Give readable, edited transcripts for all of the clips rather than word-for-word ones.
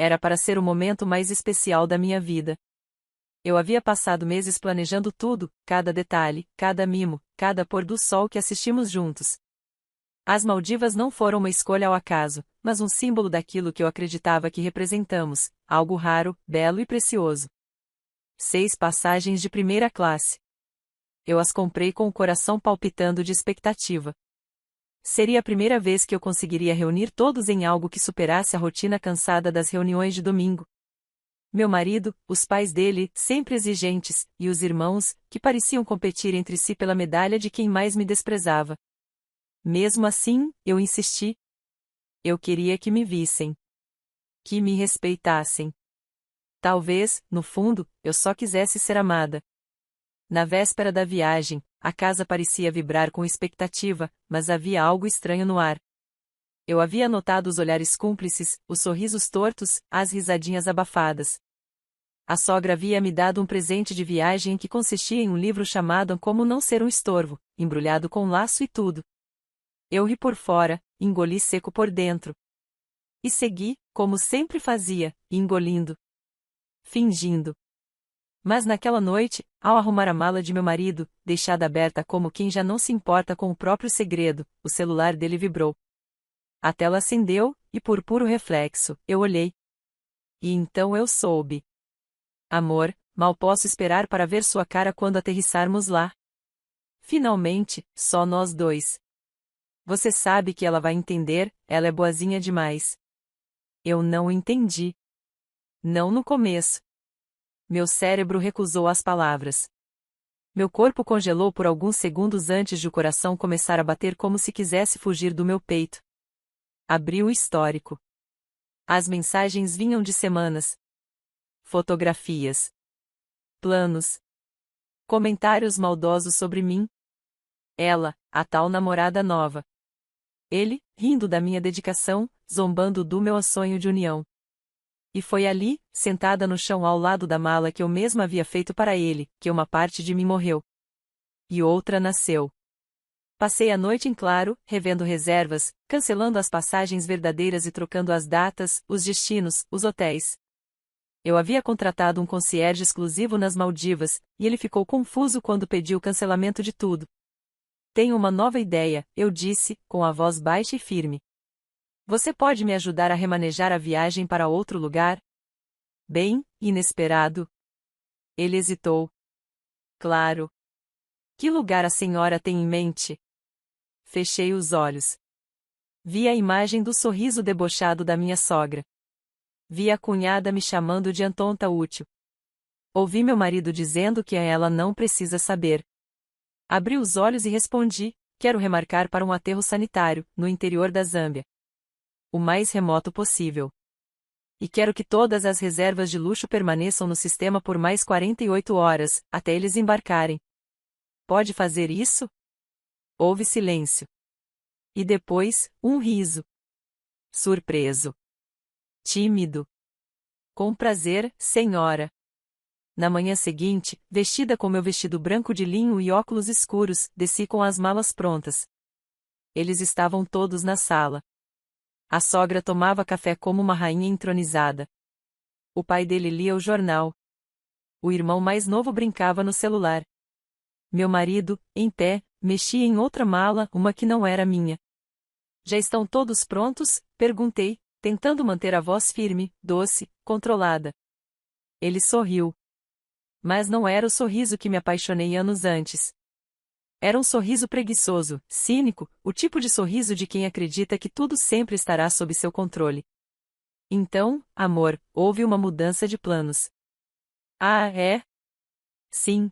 Era para ser o momento mais especial da minha vida. Eu havia passado meses planejando tudo, cada detalhe, cada mimo, cada pôr do sol que assistimos juntos. As Maldivas não foram uma escolha ao acaso, mas um símbolo daquilo que eu acreditava que representamos, algo raro, belo e precioso. 6 passagens de primeira classe. Eu as comprei com o coração palpitando de expectativa. Seria a primeira vez que eu conseguiria reunir todos em algo que superasse a rotina cansada das reuniões de domingo. Meu marido, os pais dele, sempre exigentes, e os irmãos, que pareciam competir entre si pela medalha de quem mais me desprezava. Mesmo assim, eu insisti. Eu queria que me vissem. Que me respeitassem. Talvez, no fundo, eu só quisesse ser amada. Na véspera da viagem, a casa parecia vibrar com expectativa, mas havia algo estranho no ar. Eu havia notado os olhares cúmplices, os sorrisos tortos, as risadinhas abafadas. A sogra havia me dado um presente de viagem que consistia em um livro chamado Como Não Ser um Estorvo, embrulhado com laço e tudo. Eu ri por fora, engoli seco por dentro. E segui, como sempre fazia, engolindo. Fingindo. Mas naquela noite, ao arrumar a mala de meu marido, deixada aberta como quem já não se importa com o próprio segredo, o celular dele vibrou. A tela acendeu, e por puro reflexo, eu olhei. E então eu soube. Amor, mal posso esperar para ver sua cara quando aterrissarmos lá. Finalmente, só nós dois. Você sabe que ela vai entender, ela é boazinha demais. Eu não entendi. Não no começo. Meu cérebro recusou as palavras. Meu corpo congelou por alguns segundos antes de o coração começar a bater como se quisesse fugir do meu peito. Abri o histórico. As mensagens vinham de semanas. Fotografias. Planos. Comentários maldosos sobre mim. Ela, a tal namorada nova. Ele, rindo da minha dedicação, zombando do meu sonho de união. E foi ali, sentada no chão ao lado da mala que eu mesma havia feito para ele, que uma parte de mim morreu. E outra nasceu. Passei a noite em claro, revendo reservas, cancelando as passagens verdadeiras e trocando as datas, os destinos, os hotéis. Eu havia contratado um concierge exclusivo nas Maldivas, e ele ficou confuso quando pediu o cancelamento de tudo. Tenho uma nova ideia, eu disse, com a voz baixa e firme. Você pode me ajudar a remanejar a viagem para outro lugar? Bem, inesperado. Ele hesitou. Claro. Que lugar a senhora tem em mente? Fechei os olhos. Vi a imagem do sorriso debochado da minha sogra. Vi a cunhada me chamando de antonta útil. Ouvi meu marido dizendo que ela não precisa saber. Abri os olhos e respondi, quero remarcar para um aterro sanitário, no interior da Zâmbia. O mais remoto possível. E quero que todas as reservas de luxo permaneçam no sistema por mais 48 horas, até eles embarcarem. Pode fazer isso? Houve silêncio. E depois, um riso. Surpreso. Tímido. Com prazer, senhora. Na manhã seguinte, vestida com meu vestido branco de linho e óculos escuros, desci com as malas prontas. Eles estavam todos na sala. A sogra tomava café como uma rainha entronizada. O pai dele lia o jornal. O irmão mais novo brincava no celular. Meu marido, em pé, mexia em outra mala, uma que não era minha. Já estão todos prontos? Perguntei, tentando manter a voz firme, doce, controlada. Ele sorriu. Mas não era o sorriso que me apaixonei anos antes. Era um sorriso preguiçoso, cínico, o tipo de sorriso de quem acredita que tudo sempre estará sob seu controle. Então, amor, houve uma mudança de planos. Ah, é? Sim.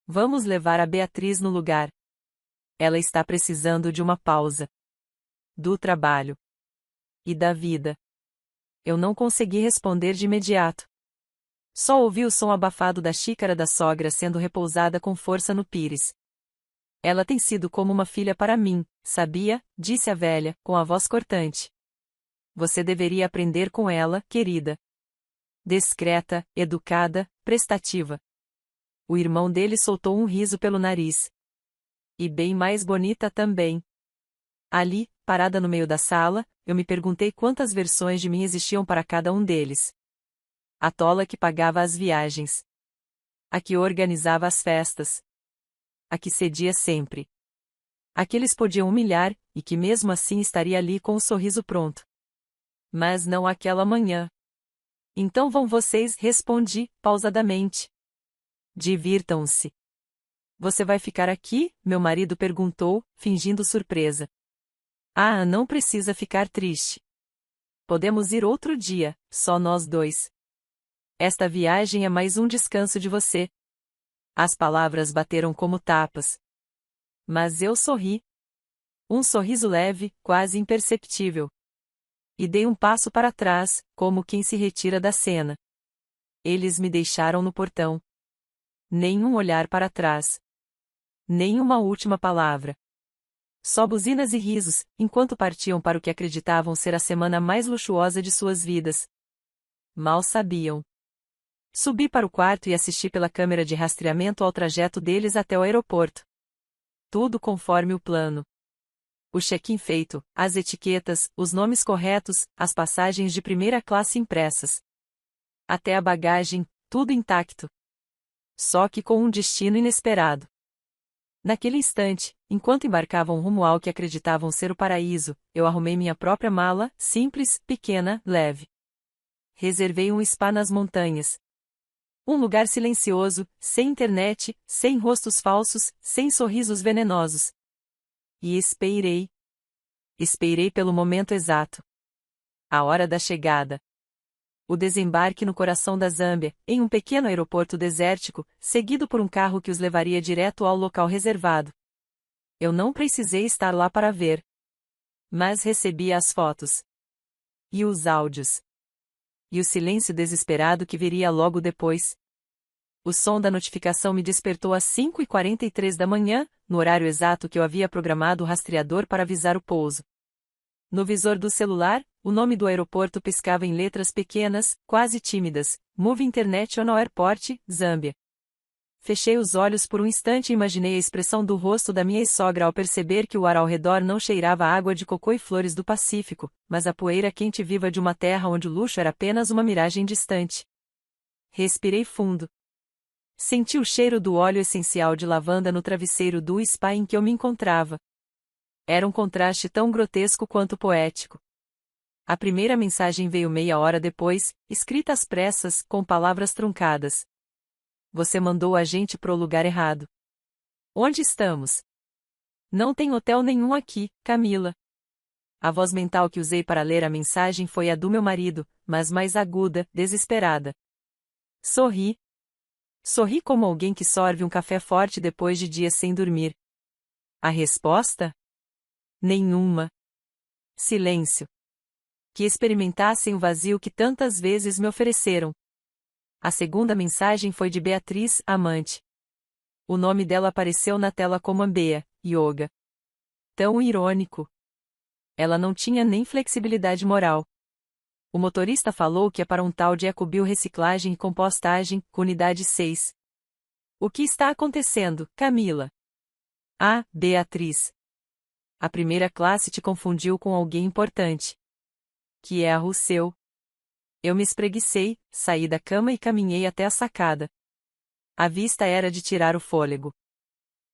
Vamos levar a Beatriz no lugar. Ela está precisando de uma pausa. Do trabalho. E da vida. Eu não consegui responder de imediato. Só ouvi o som abafado da xícara da sogra sendo repousada com força no pires. Ela tem sido como uma filha para mim, sabia? Disse a velha, com a voz cortante. Você deveria aprender com ela, querida. Discreta, educada, prestativa. O irmão dele soltou um riso pelo nariz. E bem mais bonita também. Ali, parada no meio da sala, eu me perguntei quantas versões de mim existiam para cada um deles. A tola que pagava as viagens. A que organizava as festas. A que cedia sempre. A que eles podiam humilhar, e que mesmo assim estaria ali com o sorriso pronto. Mas não aquela manhã. Então vão vocês, respondi, pausadamente. Divirtam-se. Você vai ficar aqui? Meu marido perguntou, fingindo surpresa. Ah, não precisa ficar triste. Podemos ir outro dia, só nós dois. Esta viagem é mais um descanso de você. As palavras bateram como tapas. Mas eu sorri. Um sorriso leve, quase imperceptível. E dei um passo para trás, como quem se retira da cena. Eles me deixaram no portão. Nenhum olhar para trás. Nenhuma última palavra. Só buzinas e risos, enquanto partiam para o que acreditavam ser a semana mais luxuosa de suas vidas. Mal sabiam. Subi para o quarto e assisti pela câmera de rastreamento ao trajeto deles até o aeroporto. Tudo conforme o plano. O check-in feito, as etiquetas, os nomes corretos, as passagens de primeira classe impressas. Até a bagagem, tudo intacto. Só que com um destino inesperado. Naquele instante, enquanto embarcavam rumo ao que acreditavam ser o paraíso, eu arrumei minha própria mala, simples, pequena, leve. Reservei um spa nas montanhas. Um lugar silencioso, sem internet, sem rostos falsos, sem sorrisos venenosos. E esperei. Esperei pelo momento exato. A hora da chegada. O desembarque no coração da Zâmbia, em um pequeno aeroporto desértico, seguido por um carro que os levaria direto ao local reservado. Eu não precisei estar lá para ver. Mas recebia as fotos. E os áudios. E o silêncio desesperado que viria logo depois. O som da notificação me despertou às 5h43 da manhã, no horário exato que eu havia programado o rastreador para avisar o pouso. No visor do celular, o nome do aeroporto piscava em letras pequenas, quase tímidas: Move International Airport, Zâmbia. Fechei os olhos por um instante e imaginei a expressão do rosto da minha ex-sogra ao perceber que o ar ao redor não cheirava a água de cocô e flores do Pacífico, mas a poeira quente viva de uma terra onde o luxo era apenas uma miragem distante. Respirei fundo. Senti o cheiro do óleo essencial de lavanda no travesseiro do spa em que eu me encontrava. Era um contraste tão grotesco quanto poético. A primeira mensagem veio meia hora depois, escrita às pressas, com palavras truncadas. Você mandou a gente pro lugar errado. Onde estamos? Não tem hotel nenhum aqui, Camila. A voz mental que usei para ler a mensagem foi a do meu marido, mas mais aguda, desesperada. Sorri. Sorri como alguém que sorve um café forte depois de dias sem dormir. A resposta? Nenhuma. Silêncio. Que experimentassem o vazio que tantas vezes me ofereceram. A segunda mensagem foi de Beatriz, amante. O nome dela apareceu na tela como Ambea, Yoga. Tão irônico. Ela não tinha nem flexibilidade moral. O motorista falou que é para um tal de Ecobio Reciclagem e Compostagem, unidade 6. O que está acontecendo, Camila? Ah, Beatriz. A primeira classe te confundiu com alguém importante. Que erro seu. Eu me espreguicei, saí da cama e caminhei até a sacada. A vista era de tirar o fôlego.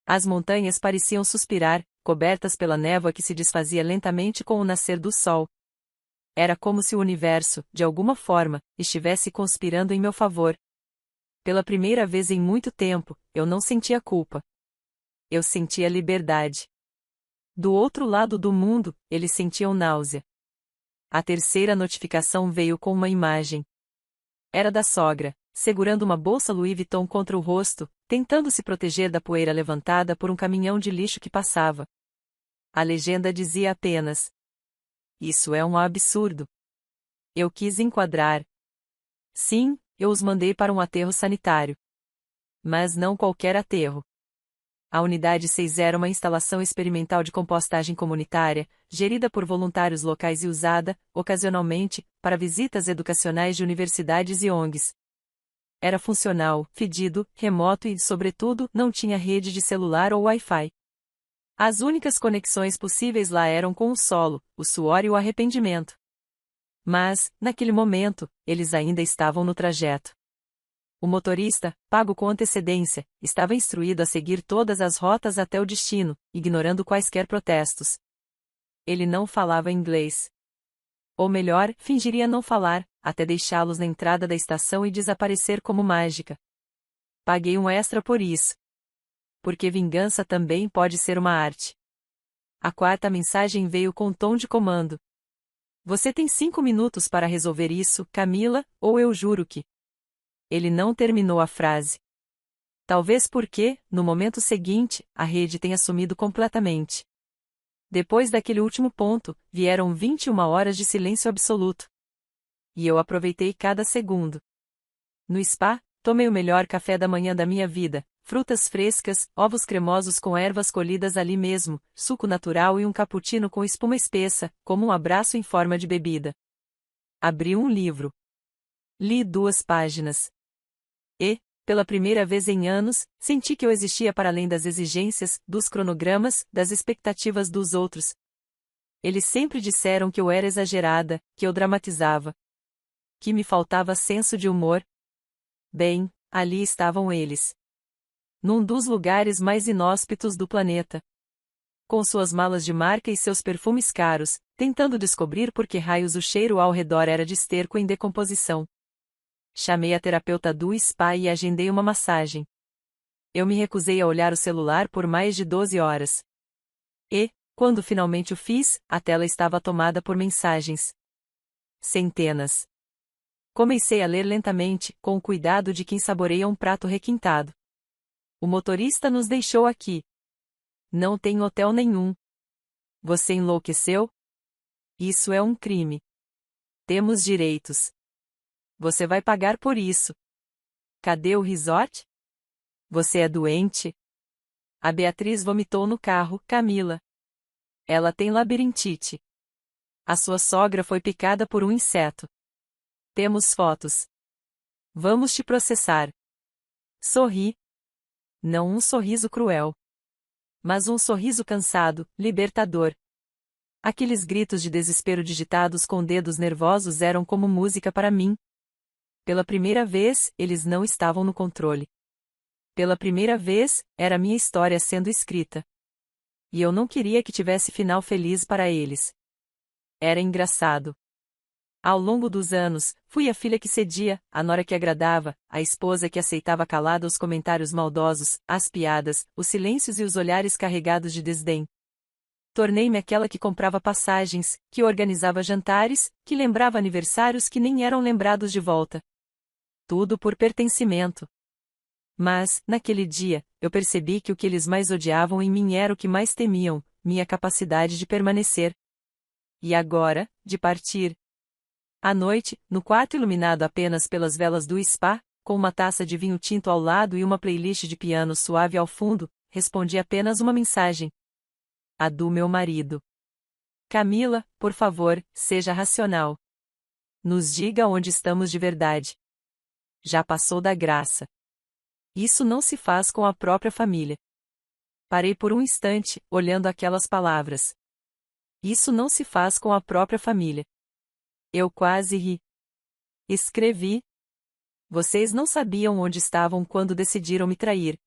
As montanhas pareciam suspirar, cobertas pela névoa que se desfazia lentamente com o nascer do sol. Era como se o universo, de alguma forma, estivesse conspirando em meu favor. Pela primeira vez em muito tempo, eu não sentia culpa. Eu sentia liberdade. Do outro lado do mundo, eles sentiam náusea. A terceira notificação veio com uma imagem. Era da sogra, segurando uma bolsa Louis Vuitton contra o rosto, tentando se proteger da poeira levantada por um caminhão de lixo que passava. A legenda dizia apenas: Isso é um absurdo. Eu quis enquadrar. Sim, eu os mandei para um aterro sanitário. Mas não qualquer aterro. A Unidade 6 era uma instalação experimental de compostagem comunitária, gerida por voluntários locais e usada, ocasionalmente, para visitas educacionais de universidades e ONGs. Era funcional, fedido, remoto e, sobretudo, não tinha rede de celular ou Wi-Fi. As únicas conexões possíveis lá eram com o solo, o suor e o arrependimento. Mas, naquele momento, eles ainda estavam no trajeto. O motorista, pago com antecedência, estava instruído a seguir todas as rotas até o destino, ignorando quaisquer protestos. Ele não falava inglês. Ou melhor, fingiria não falar, até deixá-los na entrada da estação e desaparecer como mágica. Paguei um extra por isso. Porque vingança também pode ser uma arte. A quarta mensagem veio com tom de comando. Você tem 5 minutos para resolver isso, Camila, ou eu juro que... Ele não terminou a frase. Talvez porque, no momento seguinte, a rede tenha sumido completamente. Depois daquele último ponto, vieram 21 horas de silêncio absoluto. E eu aproveitei cada segundo. No spa, tomei o melhor café da manhã da minha vida, frutas frescas, ovos cremosos com ervas colhidas ali mesmo, suco natural e um cappuccino com espuma espessa, como um abraço em forma de bebida. Abri um livro. Li 2 páginas. E, pela primeira vez em anos, senti que eu existia para além das exigências, dos cronogramas, das expectativas dos outros. Eles sempre disseram que eu era exagerada, que eu dramatizava. Que me faltava senso de humor. Bem, ali estavam eles. Num dos lugares mais inóspitos do planeta. Com suas malas de marca e seus perfumes caros, tentando descobrir por que raios o cheiro ao redor era de esterco em decomposição. Chamei a terapeuta do spa e agendei uma massagem. Eu me recusei a olhar o celular por mais de 12 horas. E, quando finalmente o fiz, a tela estava tomada por mensagens. Centenas. Comecei a ler lentamente, com o cuidado de quem saboreia um prato requintado. O motorista nos deixou aqui. Não tem hotel nenhum. Você enlouqueceu? Isso é um crime. Temos direitos. Você vai pagar por isso. Cadê o resort? Você é doente? A Beatriz vomitou no carro, Camila. Ela tem labirintite. A sua sogra foi picada por um inseto. Temos fotos. Vamos te processar. Sorri. Não um sorriso cruel. Mas um sorriso cansado, libertador. Aqueles gritos de desespero digitados com dedos nervosos eram como música para mim. Pela primeira vez, eles não estavam no controle. Pela primeira vez, era minha história sendo escrita. E eu não queria que tivesse final feliz para eles. Era engraçado. Ao longo dos anos, fui a filha que cedia, a nora que agradava, a esposa que aceitava calada os comentários maldosos, as piadas, os silêncios e os olhares carregados de desdém. Tornei-me aquela que comprava passagens, que organizava jantares, que lembrava aniversários que nem eram lembrados de volta. Tudo por pertencimento. Mas, naquele dia, eu percebi que o que eles mais odiavam em mim era o que mais temiam, minha capacidade de permanecer. E agora, de partir. À noite, no quarto iluminado apenas pelas velas do spa, com uma taça de vinho tinto ao lado e uma playlist de piano suave ao fundo, respondi apenas uma mensagem. A do meu marido. Camila, por favor, seja racional. Nos diga onde estamos de verdade. Já passou da graça. Isso não se faz com a própria família. Parei por um instante, olhando aquelas palavras. Isso não se faz com a própria família. Eu quase ri. Escrevi. Vocês não sabiam onde estavam quando decidiram me trair.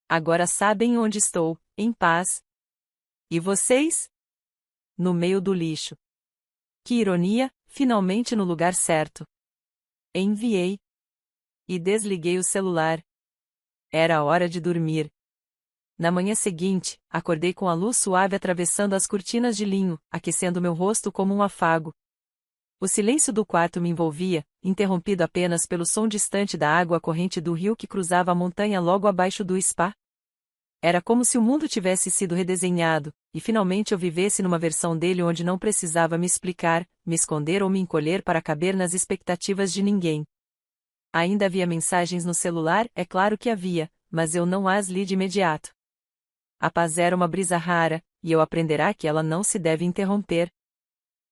Agora sabem onde estou, em paz. E vocês? No meio do lixo. Que ironia, finalmente no lugar certo. Enviei. E desliguei o celular. Era hora de dormir. Na manhã seguinte, acordei com a luz suave atravessando as cortinas de linho, aquecendo meu rosto como um afago. O silêncio do quarto me envolvia, interrompido apenas pelo som distante da água corrente do rio que cruzava a montanha logo abaixo do spa. Era como se o mundo tivesse sido redesenhado, e finalmente eu vivesse numa versão dele onde não precisava me explicar, me esconder ou me encolher para caber nas expectativas de ninguém. Ainda havia mensagens no celular, é claro que havia, mas eu não as li de imediato. A paz era uma brisa rara, e eu aprenderá que ela não se deve interromper.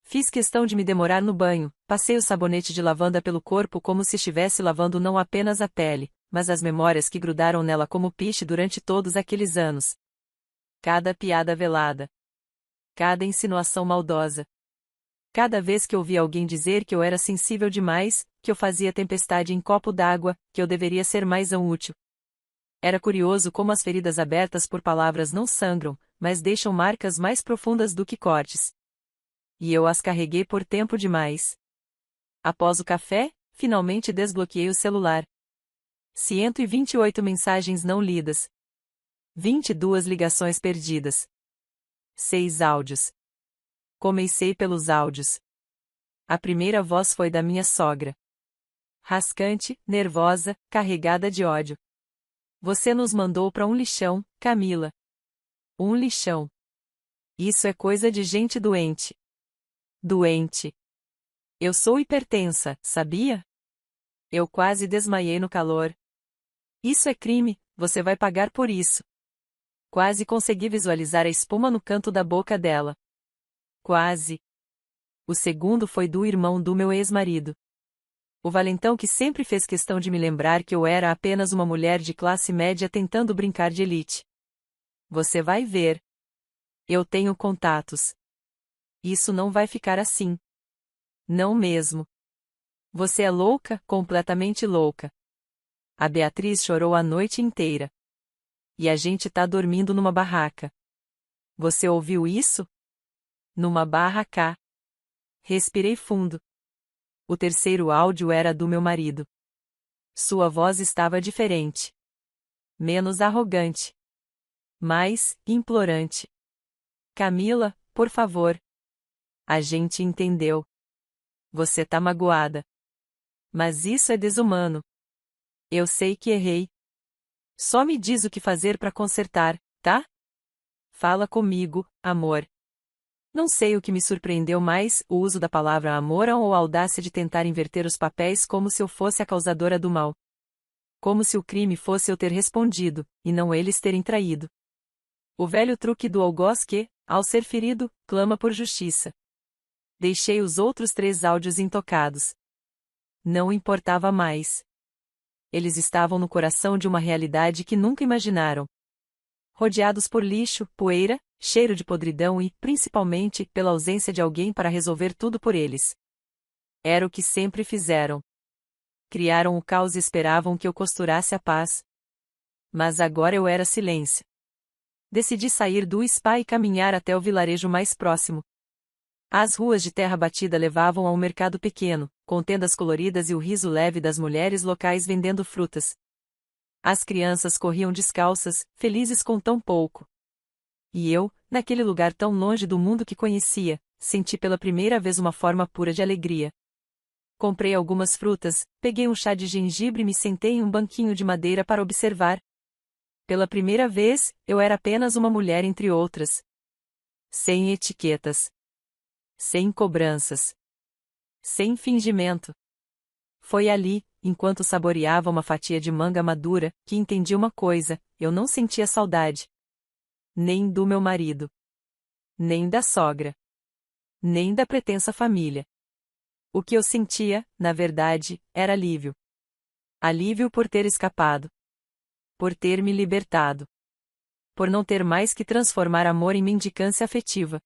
Fiz questão de me demorar no banho, passei o sabonete de lavanda pelo corpo como se estivesse lavando não apenas a pele, mas as memórias que grudaram nela como piche durante todos aqueles anos. cada piada velada, cada insinuação maldosa. Cada vez que ouvi alguém dizer que eu era sensível demais, que eu fazia tempestade em copo d'água, que eu deveria ser mais útil. Era curioso como as feridas abertas por palavras não sangram, mas deixam marcas mais profundas do que cortes. E eu as carreguei por tempo demais. Após o café, finalmente desbloqueei o celular. 128 mensagens não lidas. 22 ligações perdidas. 6 áudios. Comecei pelos áudios. A primeira voz foi da minha sogra. Rascante, nervosa, carregada de ódio. Você nos mandou para um lixão, Camila. Um lixão. Isso é coisa de gente doente. Doente. Eu sou hipertensa, sabia? Eu quase desmaiei no calor. Isso é crime, você vai pagar por isso. Quase consegui visualizar a espuma no canto da boca dela. Quase. O segundo foi do irmão do meu ex-marido. O valentão que sempre fez questão de me lembrar que eu era apenas uma mulher de classe média tentando brincar de elite. Você vai ver. Eu tenho contatos. Isso não vai ficar assim. Não mesmo. Você é louca, completamente louca. A Beatriz chorou a noite inteira. E a gente tá dormindo numa barraca. Você ouviu isso? Numa barraca. Respirei fundo. O terceiro áudio era do meu marido. Sua voz estava diferente. Menos arrogante. Mais implorante. Camila, por favor. A gente entendeu. Você tá magoada. Mas isso é desumano. Eu sei que errei. Só me diz o que fazer para consertar, tá? Fala comigo, amor. Não sei o que me surpreendeu mais, o uso da palavra amor ou a audácia de tentar inverter os papéis como se eu fosse a causadora do mal. Como se o crime fosse eu ter respondido, e não eles terem traído. O velho truque do algoz que, ao ser ferido, clama por justiça. Deixei os outros 3 áudios intocados. Não importava mais. Eles estavam no coração de uma realidade que nunca imaginaram. Rodeados por lixo, poeira, cheiro de podridão e, principalmente, pela ausência de alguém para resolver tudo por eles. Era o que sempre fizeram. Criaram o caos e esperavam que eu costurasse a paz. Mas agora eu era silêncio. Decidi sair do spa e caminhar até o vilarejo mais próximo. As ruas de terra batida levavam a um mercado pequeno, com tendas coloridas e o riso leve das mulheres locais vendendo frutas. As crianças corriam descalças, felizes com tão pouco. E eu, naquele lugar tão longe do mundo que conhecia, senti pela primeira vez uma forma pura de alegria. Comprei algumas frutas, peguei um chá de gengibre e me sentei em um banquinho de madeira para observar. Pela primeira vez, eu era apenas uma mulher entre outras. Sem etiquetas. Sem cobranças. Sem fingimento. Foi ali, enquanto saboreava uma fatia de manga madura, que entendi uma coisa: eu não sentia saudade. Nem do meu marido. Nem da sogra. Nem da pretensa família. O que eu sentia, na verdade, era alívio. Alívio por ter escapado. Por ter me libertado. Por não ter mais que transformar amor em mendicância afetiva.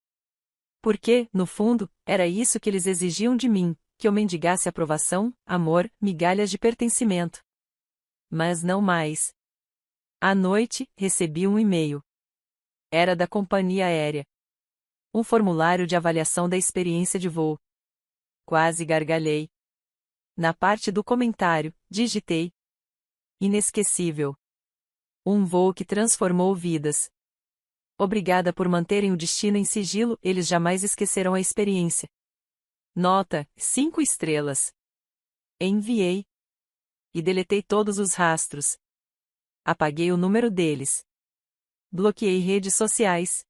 Porque, no fundo, era isso que eles exigiam de mim, que eu mendigasse aprovação, amor, migalhas de pertencimento. Mas não mais. À noite, recebi um e-mail. Era da companhia aérea. Um formulário de avaliação da experiência de voo. Quase gargalhei. Na parte do comentário, digitei: inesquecível. Um voo que transformou vidas. Obrigada por manterem o destino em sigilo, eles jamais esquecerão a experiência. Nota, 5 estrelas. Enviei. E deletei todos os rastros. Apaguei o número deles. Bloqueei redes sociais.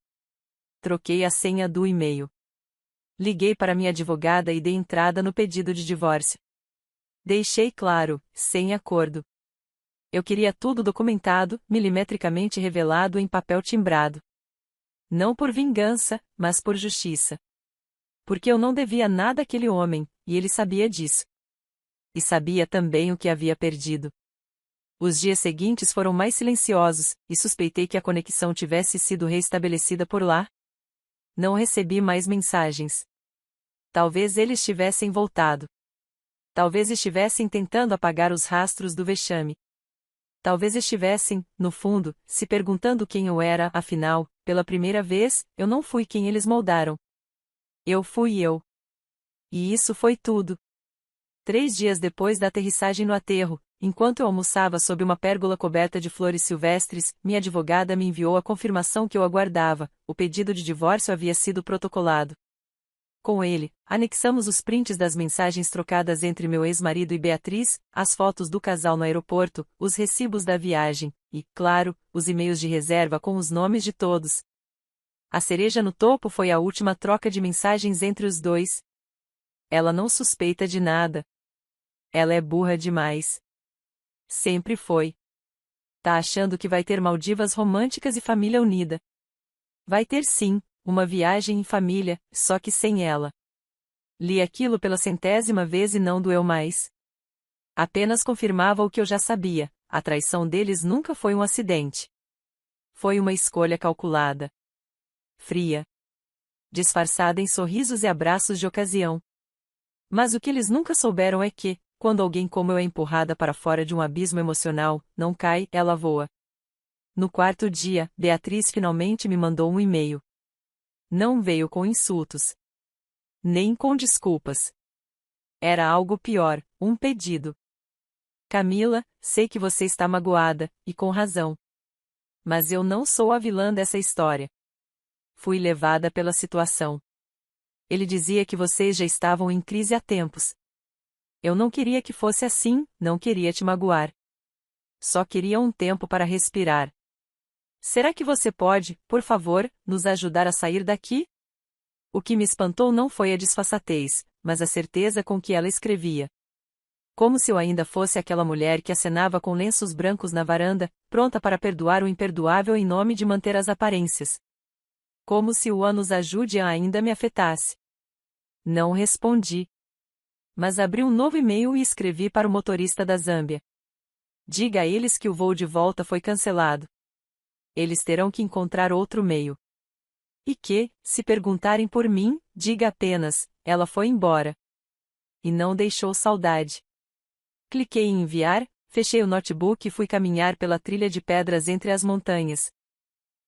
Troquei a senha do e-mail. Liguei para minha advogada e dei entrada no pedido de divórcio. Deixei claro, sem acordo. Eu queria tudo documentado, milimetricamente revelado em papel timbrado. Não por vingança, mas por justiça. Porque eu não devia nada àquele homem, e ele sabia disso. E sabia também o que havia perdido. Os dias seguintes foram mais silenciosos, e suspeitei que a conexão tivesse sido reestabelecida por lá. Não recebi mais mensagens. Talvez eles tivessem voltado. Talvez estivessem tentando apagar os rastros do vexame. Talvez estivessem, no fundo, se perguntando quem eu era, afinal, pela primeira vez, eu não fui quem eles moldaram. Eu fui eu. E isso foi tudo. 3 dias depois da aterrissagem no aterro, enquanto eu almoçava sob uma pérgola coberta de flores silvestres, minha advogada me enviou a confirmação que eu aguardava: o pedido de divórcio havia sido protocolado. Com ele, anexamos os prints das mensagens trocadas entre meu ex-marido e Beatriz, as fotos do casal no aeroporto, os recibos da viagem, e, claro, os e-mails de reserva com os nomes de todos. A cereja no topo foi a última troca de mensagens entre os dois. Ela não suspeita de nada. Ela é burra demais. Sempre foi. Tá achando que vai ter Maldivas românticas e família unida. Vai ter sim, uma viagem em família, só que sem ela. Li aquilo pela 100ª vez e não doeu mais. Apenas confirmava o que eu já sabia: a traição deles nunca foi um acidente. Foi uma escolha calculada. Fria. Disfarçada em sorrisos e abraços de ocasião. Mas o que eles nunca souberam é que, quando alguém como eu é empurrada para fora de um abismo emocional, não cai, ela voa. No quarto dia, Beatriz finalmente me mandou um e-mail. Não veio com insultos. Nem com desculpas. Era algo pior, um pedido. Camila, sei que você está magoada, e com razão. Mas eu não sou a vilã dessa história. Fui levada pela situação. Ele dizia que vocês já estavam em crise há tempos. Eu não queria que fosse assim, não queria te magoar. Só queria um tempo para respirar. Será que você pode, por favor, nos ajudar a sair daqui? O que me espantou não foi a disfarçatez, mas a certeza com que ela escrevia. Como se eu ainda fosse aquela mulher que acenava com lenços brancos na varanda, pronta para perdoar o imperdoável em nome de manter as aparências. Como se o ânus ajude a ainda me afetasse. Não respondi. Mas abri um novo e-mail e escrevi para o motorista da Zâmbia. Diga a eles que o voo de volta foi cancelado. Eles terão que encontrar outro meio. E que, se perguntarem por mim, diga apenas: ela foi embora. E não deixou saudade. Cliquei em enviar, fechei o notebook e fui caminhar pela trilha de pedras entre as montanhas.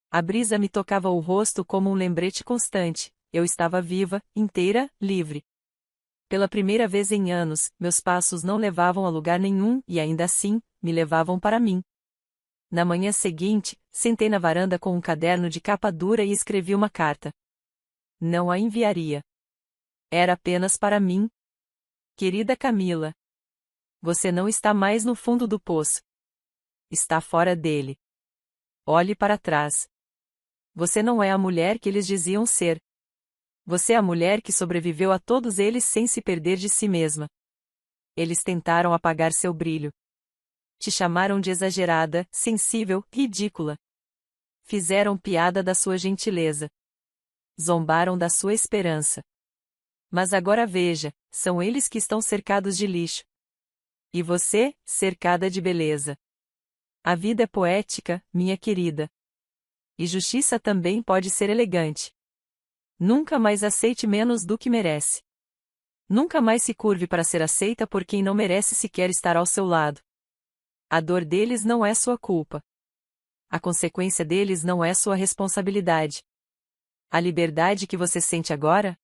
A brisa me tocava o rosto como um lembrete constante: eu estava viva, inteira, livre. Pela primeira vez em anos, meus passos não levavam a lugar nenhum e ainda assim, me levavam para mim. Na manhã seguinte, sentei na varanda com um caderno de capa dura e escrevi uma carta. Não a enviaria. Era apenas para mim. Querida Camila. Você não está mais no fundo do poço. Está fora dele. Olhe para trás. Você não é a mulher que eles diziam ser. Você é a mulher que sobreviveu a todos eles sem se perder de si mesma. Eles tentaram apagar seu brilho. Te chamaram de exagerada, sensível, ridícula. Fizeram piada da sua gentileza. Zombaram da sua esperança. Mas agora veja, são eles que estão cercados de lixo. E você, cercada de beleza. A vida é poética, minha querida. E justiça também pode ser elegante. Nunca mais aceite menos do que merece. Nunca mais se curve para ser aceita por quem não merece sequer estar ao seu lado. A dor deles não é sua culpa. A consequência deles não é sua responsabilidade. A liberdade que você sente agora?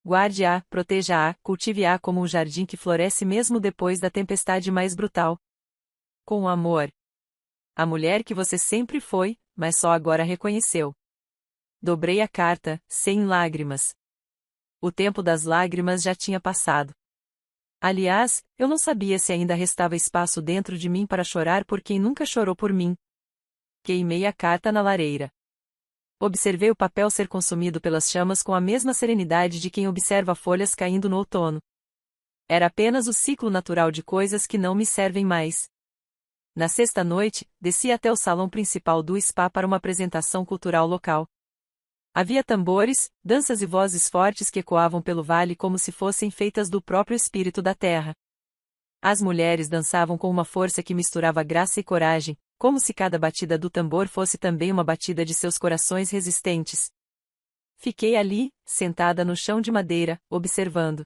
Guarde-a, proteja-a, cultive-a como um jardim que floresce mesmo depois da tempestade mais brutal. Com amor. A mulher que você sempre foi, mas só agora reconheceu. Dobrei a carta, sem lágrimas. O tempo das lágrimas já tinha passado. Aliás, eu não sabia se ainda restava espaço dentro de mim para chorar por quem nunca chorou por mim. Queimei a carta na lareira. Observei o papel ser consumido pelas chamas com a mesma serenidade de quem observa folhas caindo no outono. Era apenas o ciclo natural de coisas que não me servem mais. Na sexta noite, desci até o salão principal do spa para uma apresentação cultural local. Havia tambores, danças e vozes fortes que ecoavam pelo vale como se fossem feitas do próprio espírito da terra. As mulheres dançavam com uma força que misturava graça e coragem, como se cada batida do tambor fosse também uma batida de seus corações resistentes. Fiquei ali, sentada no chão de madeira, observando.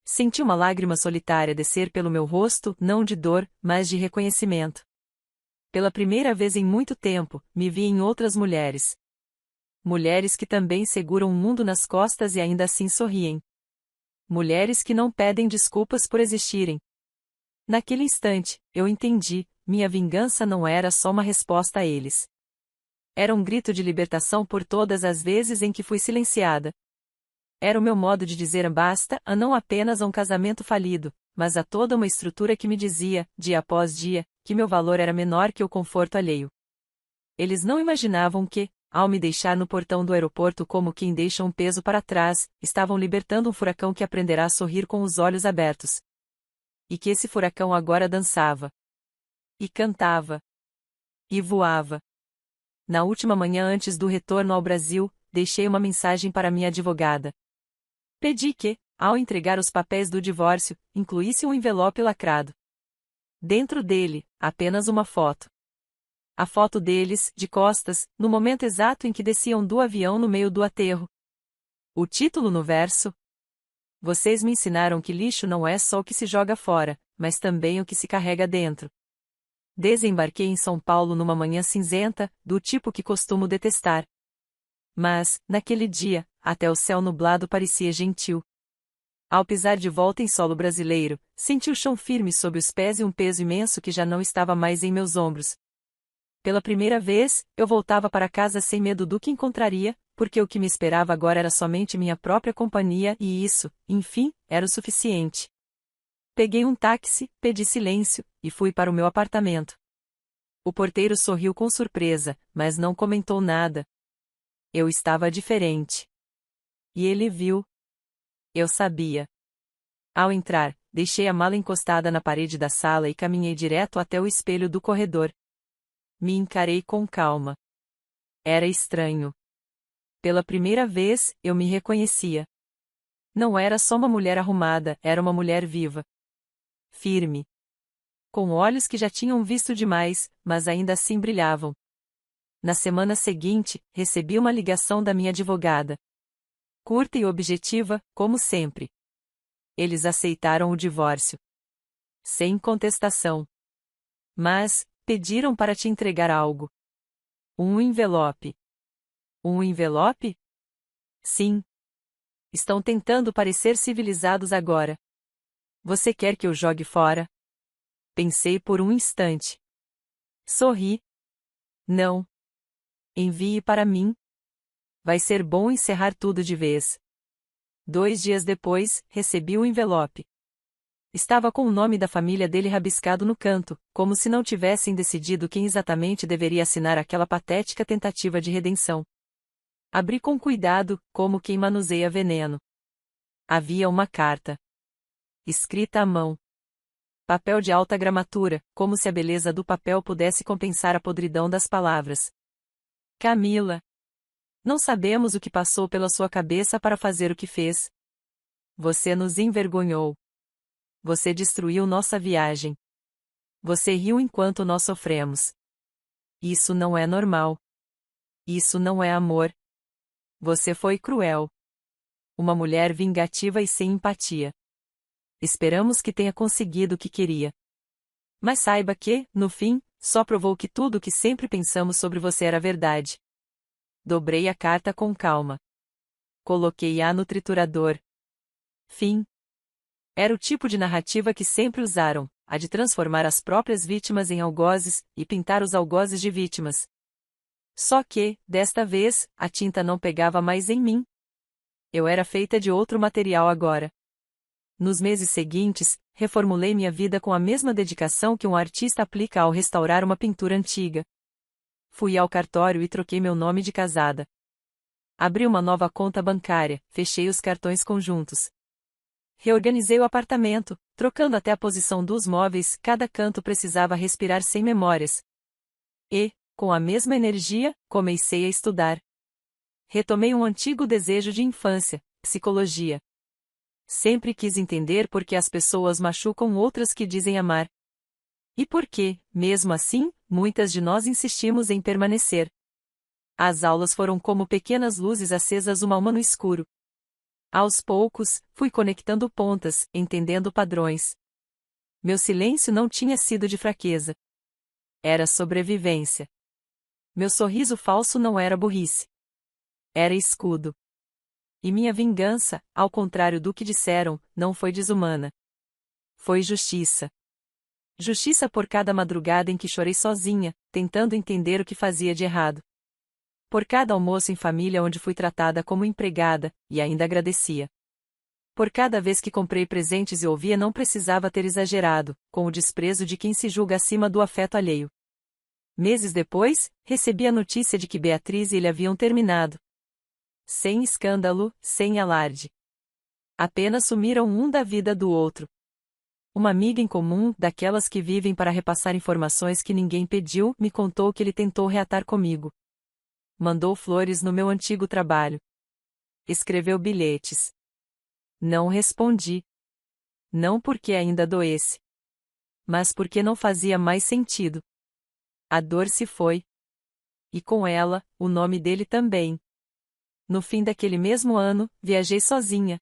Senti uma lágrima solitária descer pelo meu rosto, não de dor, mas de reconhecimento. Pela primeira vez em muito tempo, me vi em outras mulheres. Mulheres que também seguram o mundo nas costas e ainda assim sorriem. Mulheres que não pedem desculpas por existirem. Naquele instante, eu entendi, minha vingança não era só uma resposta a eles. Era um grito de libertação por todas as vezes em que fui silenciada. Era o meu modo de dizer basta, a não apenas a um casamento falido, mas a toda uma estrutura que me dizia, dia após dia, que meu valor era menor que o conforto alheio. Eles não imaginavam que, ao me deixar no portão do aeroporto como quem deixa um peso para trás, estavam libertando um furacão que aprenderá a sorrir com os olhos abertos. E que esse furacão agora dançava. E cantava. E voava. Na última manhã antes do retorno ao Brasil, deixei uma mensagem para minha advogada. Pedi que, ao entregar os papéis do divórcio, incluísse um envelope lacrado. Dentro dele, apenas uma foto. A foto deles, de costas, no momento exato em que desciam do avião no meio do aterro. O título no verso: Vocês me ensinaram que lixo não é só o que se joga fora, mas também o que se carrega dentro. Desembarquei em São Paulo numa manhã cinzenta, do tipo que costumo detestar. Mas, naquele dia, até o céu nublado parecia gentil. Ao pisar de volta em solo brasileiro, senti o chão firme sob os pés e um peso imenso que já não estava mais em meus ombros. Pela primeira vez, eu voltava para casa sem medo do que encontraria, porque o que me esperava agora era somente minha própria companhia e isso, enfim, era o suficiente. Peguei um táxi, pedi silêncio, e fui para o meu apartamento. O porteiro sorriu com surpresa, mas não comentou nada. Eu estava diferente. E ele viu. Eu sabia. Ao entrar, deixei a mala encostada na parede da sala e caminhei direto até o espelho do corredor. Me encarei com calma. Era estranho. Pela primeira vez, eu me reconhecia. Não era só uma mulher arrumada, era uma mulher viva. Firme. Com olhos que já tinham visto demais, mas ainda assim brilhavam. Na semana seguinte, recebi uma ligação da minha advogada. Curta e objetiva, como sempre. Eles aceitaram o divórcio. Sem contestação. Mas, pediram para te entregar algo. Um envelope. Um envelope? Sim. Estão tentando parecer civilizados agora. Você quer que eu jogue fora? Pensei por um instante. Sorri. Não. Envie para mim. Vai ser bom encerrar tudo de vez. 2 dias depois, recebi o envelope. Estava com o nome da família dele rabiscado no canto, como se não tivessem decidido quem exatamente deveria assinar aquela patética tentativa de redenção. Abri com cuidado, como quem manuseia veneno. Havia uma carta. Escrita à mão. Papel de alta gramatura, como se a beleza do papel pudesse compensar a podridão das palavras. Camila. Não sabemos o que passou pela sua cabeça para fazer o que fez. Você nos envergonhou. Você destruiu nossa viagem. Você riu enquanto nós sofremos. Isso não é normal. Isso não é amor. Você foi cruel. Uma mulher vingativa e sem empatia. Esperamos que tenha conseguido o que queria. Mas saiba que, no fim, só provou que tudo o que sempre pensamos sobre você era verdade. Dobrei a carta com calma. Coloquei-a no triturador. Fim. Era o tipo de narrativa que sempre usaram, a de transformar as próprias vítimas em algozes, e pintar os algozes de vítimas. Só que, desta vez, a tinta não pegava mais em mim. Eu era feita de outro material agora. Nos meses seguintes, reformulei minha vida com a mesma dedicação que um artista aplica ao restaurar uma pintura antiga. Fui ao cartório e troquei meu nome de casada. Abri uma nova conta bancária, fechei os cartões conjuntos. Reorganizei o apartamento, trocando até a posição dos móveis, cada canto precisava respirar sem memórias. E, com a mesma energia, comecei a estudar. Retomei um antigo desejo de infância, psicologia. Sempre quis entender por que as pessoas machucam outras que dizem amar. E por que, mesmo assim, muitas de nós insistimos em permanecer. As aulas foram como pequenas luzes acesas uma alma no escuro. Aos poucos, fui conectando pontas, entendendo padrões. Meu silêncio não tinha sido de fraqueza. Era sobrevivência. Meu sorriso falso não era burrice. Era escudo. E minha vingança, ao contrário do que disseram, não foi desumana. Foi justiça. Justiça por cada madrugada em que chorei sozinha, tentando entender o que fazia de errado. Por cada almoço em família onde fui tratada como empregada, e ainda agradecia. Por cada vez que comprei presentes e ouvia não precisava ter exagerado, com o desprezo de quem se julga acima do afeto alheio. Meses depois, recebi a notícia de que Beatriz e ele haviam terminado. Sem escândalo, sem alarde. Apenas sumiram um da vida do outro. Uma amiga em comum, daquelas que vivem para repassar informações que ninguém pediu, me contou que ele tentou reatar comigo. Mandou flores no meu antigo trabalho. Escreveu bilhetes. Não respondi. Não porque ainda doesse. Mas porque não fazia mais sentido. A dor se foi. E com ela, o nome dele também. No fim daquele mesmo ano, viajei sozinha.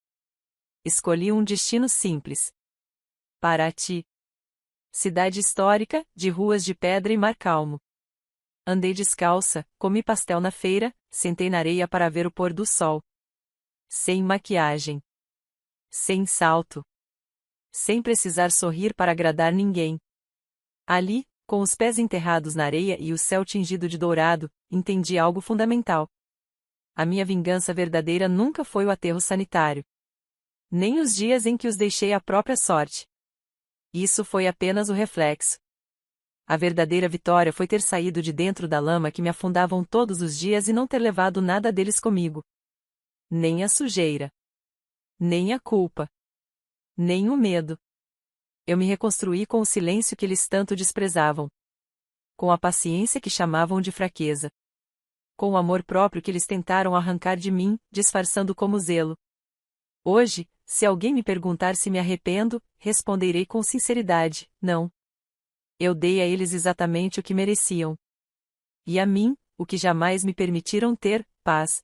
Escolhi um destino simples. Paraty. Cidade histórica, de ruas de pedra e mar calmo. Andei descalça, comi pastel na feira, sentei na areia para ver o pôr do sol. Sem maquiagem. Sem salto. Sem precisar sorrir para agradar ninguém. Ali, com os pés enterrados na areia e o céu tingido de dourado, entendi algo fundamental. A minha vingança verdadeira nunca foi o aterro sanitário. Nem os dias em que os deixei à própria sorte. Isso foi apenas o reflexo. A verdadeira vitória foi ter saído de dentro da lama que me afundavam todos os dias e não ter levado nada deles comigo. Nem a sujeira. Nem a culpa. Nem o medo. Eu me reconstruí com o silêncio que eles tanto desprezavam. Com a paciência que chamavam de fraqueza. Com o amor próprio que eles tentaram arrancar de mim, disfarçando como zelo. Hoje, se alguém me perguntar se me arrependo, responderei com sinceridade, não. Eu dei a eles exatamente o que mereciam. E a mim, o que jamais me permitiram ter, paz.